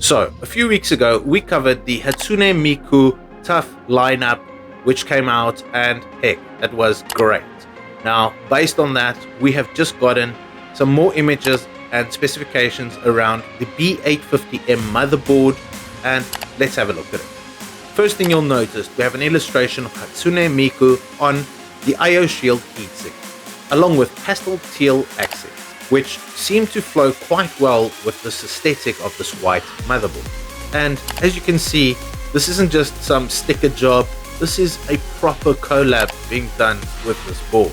So, a few weeks ago, we covered the Hatsune Miku Tough lineup, which came out, and heck, it was great. Now, based on that, we have just gotten some more images and specifications around the B850 AM motherboard, and let's have a look at it. First thing you'll notice, we have an illustration of Hatsune Miku on the IO shield heatsink, along with pastel teal accents, which seem to flow quite well with this aesthetic of this white motherboard. And as you can see, this isn't just some sticker job, this is a proper collab being done with this board,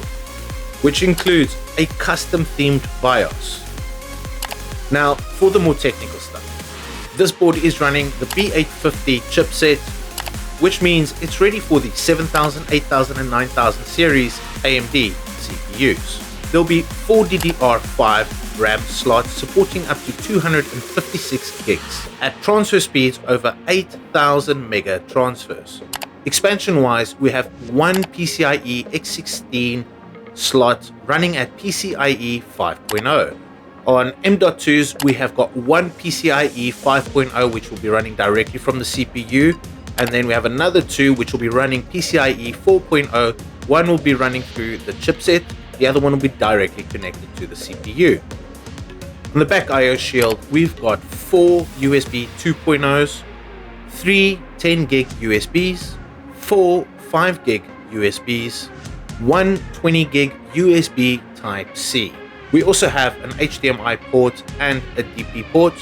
which includes a custom themed BIOS. Now, for the more technical stuff, this board is running the B850 chipset, which means it's ready for the 7000, 8000 and 9000 series AMD CPUs. There'll be 4 DDR5 RAM slots supporting up to 256 gigs at transfer speeds over 8000 mega transfers. Expansion wise, we have one PCIe X16 slot running at PCIe 5.0. On M.2s, we have got one PCIe 5.0 which will be running directly from the CPU, and then we have another two which will be running PCIe 4.0. One will be running through the chipset, the other one will be directly connected to the CPU. On the back IO shield, we've got 4 USB 2.0s, 3 10 gig USBs, 4 5 gig USBs, 1 20 gig USB Type-C. We also have an HDMI port and a DP port,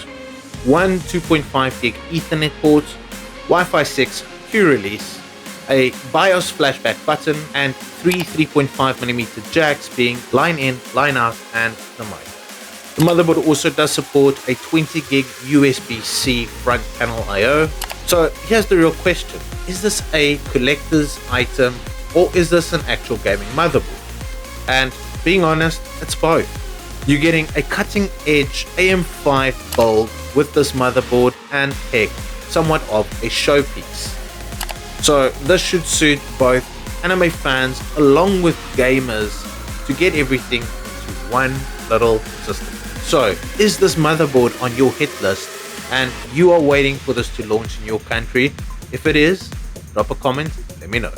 1 2.5 gig Ethernet port, Wi-Fi 6 Q release, a BIOS flashback button, and 3 3.5mm jacks being line in, line out, and the mic. The motherboard also does support a 20 gig USB-C front panel I/O. So here's the real question: is this a collector's item or is this an actual gaming motherboard? And being honest, it's both. You're getting a cutting edge AM5 build with this motherboard, and heck, somewhat of a showpiece. So this should suit both anime fans along with gamers to get everything into one little system. So is this motherboard on your hit list and you are waiting for this to launch in your country? If it is, drop a comment, let me know.